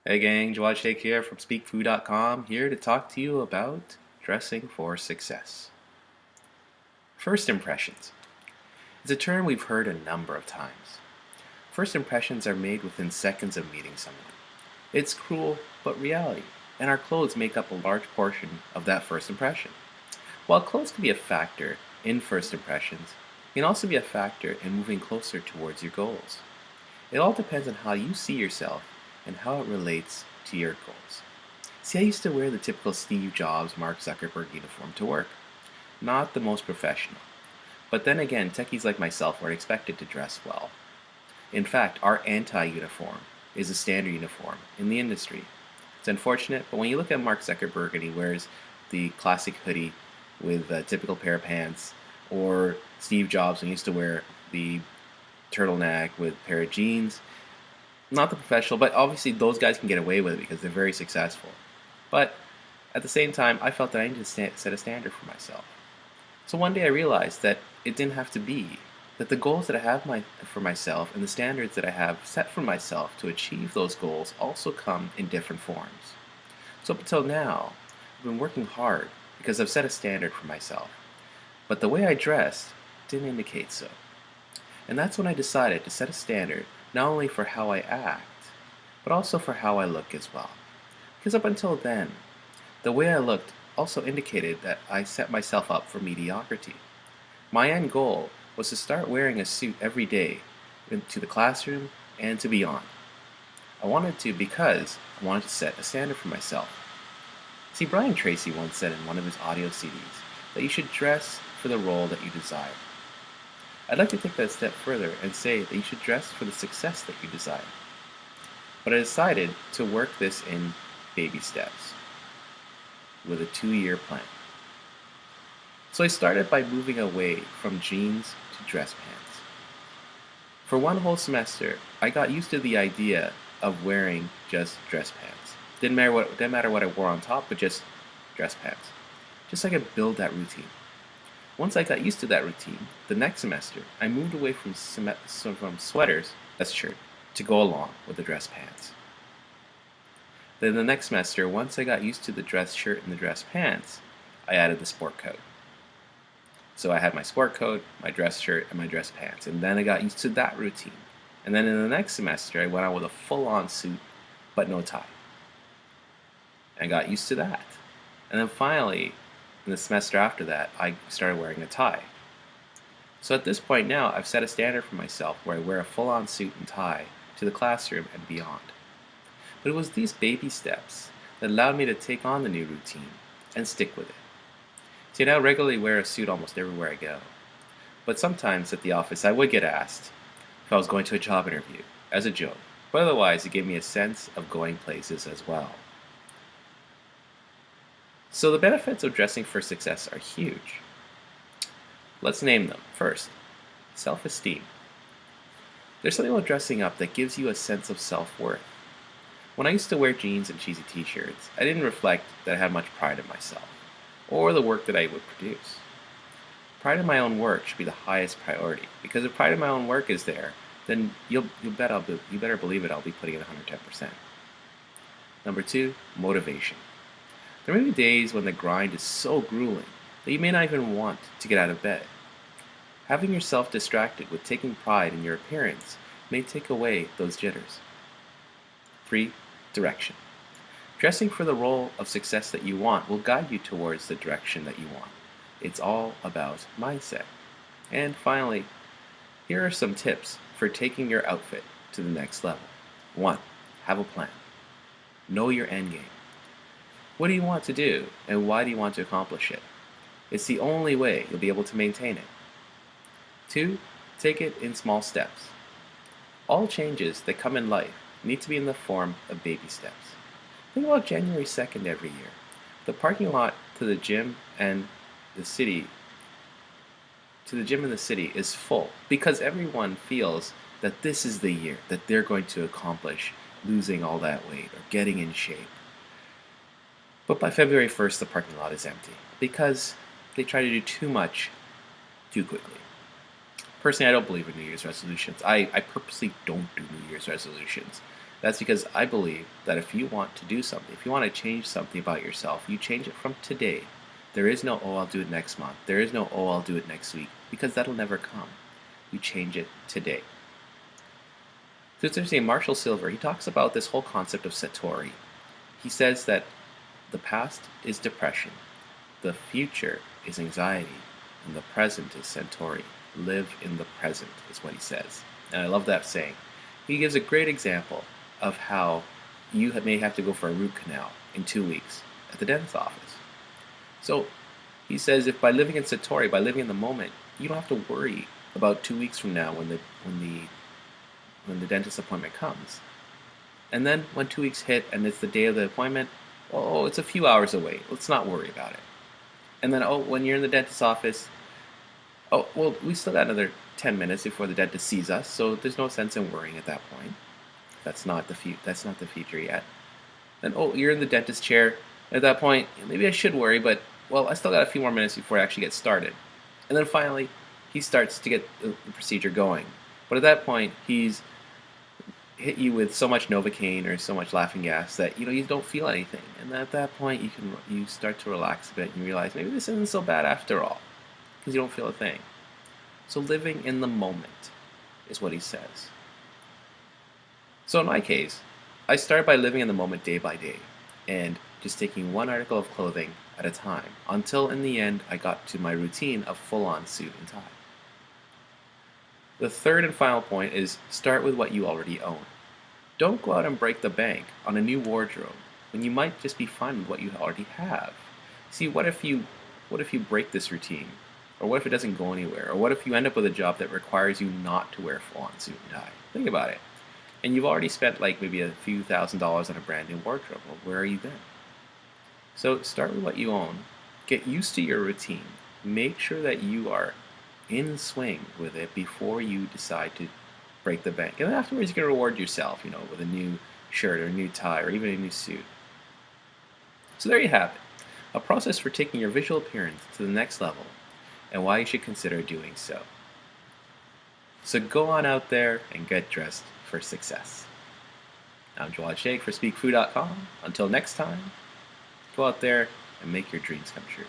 Hey gang, Jawad Sheikh here from SpeakFood.com, here to talk to you about dressing for success. First impressions. It's a term we've heard a number of times. First impressions are made within seconds of meeting someone. It's cruel, but reality, and our clothes make up a large portion of that first impression. While clothes can be a factor in first impressions, it can also be a factor in moving closer towards your goals. It all depends on how you see yourself and how it relates to your goals. See, I used to wear the typical Steve Jobs, Mark Zuckerberg uniform to work. Not the most professional. But then again, techies like myself weren't expected to dress well. In fact, our anti-uniform is a standard uniform in the industry. It's unfortunate, but when you look at Mark Zuckerberg and he wears the classic hoodie with a typical pair of pants, or Steve Jobs when he used to wear the turtleneck with a pair of jeans, not the professional, but obviously those guys can get away with it because they're very successful. But at the same time, I felt that I needed to set a standard for myself. So one day I realized that it didn't have to be, that the goals that I have for myself and the standards that I have set for myself to achieve those goals also come in different forms. So up until now, I've been working hard because I've set a standard for myself. But the way I dressed didn't indicate so. And that's when I decided to set a standard not only for how I act, but also for how I look as well. Because up until then, the way I looked also indicated that I set myself up for mediocrity. My end goal was to start wearing a suit every day into the classroom and to beyond. I wanted to because I wanted to set a standard for myself. See, Brian Tracy once said in one of his audio CDs that you should dress for the role that you desire. I'd like to take that a step further and say that you should dress for the success that you desire. But I decided to work this in baby steps with a 2-year plan. So I started by moving away from jeans to dress pants. For one whole semester, I got used to the idea of wearing just dress pants. Didn't matter what I wore on top, but just dress pants. Just so I could build that routine. Once I got used to that routine, the next semester, I moved away from sweaters, that's shirt, to go along with the dress pants. Then the next semester, once I got used to the dress shirt and the dress pants, I added the sport coat. So I had my sport coat, my dress shirt, and my dress pants, and then I got used to that routine. And then in the next semester, I went out with a full-on suit, but no tie. I got used to that. And then finally, in the semester after that, I started wearing a tie. So at this point now, I've set a standard for myself where I wear a full-on suit and tie to the classroom and beyond. But it was these baby steps that allowed me to take on the new routine and stick with it. See, I now regularly wear a suit almost everywhere I go. But sometimes at the office, I would get asked if I was going to a job interview, as a joke. But otherwise, it gave me a sense of going places as well. So the benefits of dressing for success are huge. Let's name them. First, self-esteem. There's something about dressing up that gives you a sense of self-worth. When I used to wear jeans and cheesy t-shirts, I didn't reflect that I had much pride in myself, or the work that I would produce. Pride in my own work should be the highest priority, because if pride in my own work is there, then you better believe it, I'll be putting in 110%. Number two, motivation. There may be days when the grind is so grueling that you may not even want to get out of bed. Having yourself distracted with taking pride in your appearance may take away those jitters. 3. Direction. Dressing for the role of success that you want will guide you towards the direction that you want. It's all about mindset. And finally, here are some tips for taking your outfit to the next level. 1. Have a plan. Know your end game. What do you want to do, and why do you want to accomplish it? It's the only way you'll be able to maintain it. 2. Take it in small steps. All changes that come in life need to be in the form of baby steps. Think about January 2nd every year. The parking lot to the gym and the city is full because everyone feels that this is the year that they're going to accomplish losing all that weight or getting in shape. But by February 1st, the parking lot is empty because they try to do too much too quickly. Personally, I don't believe in New Year's resolutions. I purposely don't do New Year's resolutions That's because I believe that if you want to do something, if you want to change something about yourself, you change it from today. There is no, oh, I'll do it next month. There is no, oh, I'll do it next week, because that'll never come. You change it today. So it's interesting, Marshall Silver, he talks about this whole concept of Satori. He says that the past is depression, the future is anxiety, and the present is Centauri. Live in the present, is what he says. And I love that saying. He gives a great example of how you may have to go for a root canal in 2 weeks at the dentist's office. So he says if by living in Satori, by living in the moment, you don't have to worry about 2 weeks from now when the dentist appointment comes. And then when 2 weeks hit and it's the day of the appointment, oh, it's a few hours away. Let's not worry about it. And then, oh, when you're in the dentist's office, oh, well, we still got another 10 minutes before the dentist sees us, so there's no sense in worrying at that point. That's not the future yet. Then, oh, you're in the dentist chair. At that point, maybe I should worry, but, well, I still got a few more minutes before I actually get started. And then finally, he starts to get the procedure going. But at that point, he's hit you with so much Novocaine or so much laughing gas that you don't feel anything. And at that point, you start to relax a bit and you realize maybe this isn't so bad after all, because you don't feel a thing. So living in the moment is what he says. So in my case, I started by living in the moment day by day and just taking one article of clothing at a time until in the end I got to my routine of full-on suit and tie. The third and final point is start with what you already own. Don't go out and break the bank on a new wardrobe when you might just be fine with what you already have. See, what if you break this routine? Or what if it doesn't go anywhere? Or what if you end up with a job that requires you not to wear full-on suit and tie? Think about it. And you've already spent like maybe a few $1,000s on a brand new wardrobe. Well, where are you then? So start with what you own. Get used to your routine. Make sure that you are in swing with it before you decide to break the bank. And then afterwards you can reward yourself, with a new shirt or a new tie or even a new suit. So there you have it. A process for taking your visual appearance to the next level and why you should consider doing so. So go on out there and get dressed for success. I'm Jawad Sheikh for SpeakFood.com. Until next time, go out there and make your dreams come true.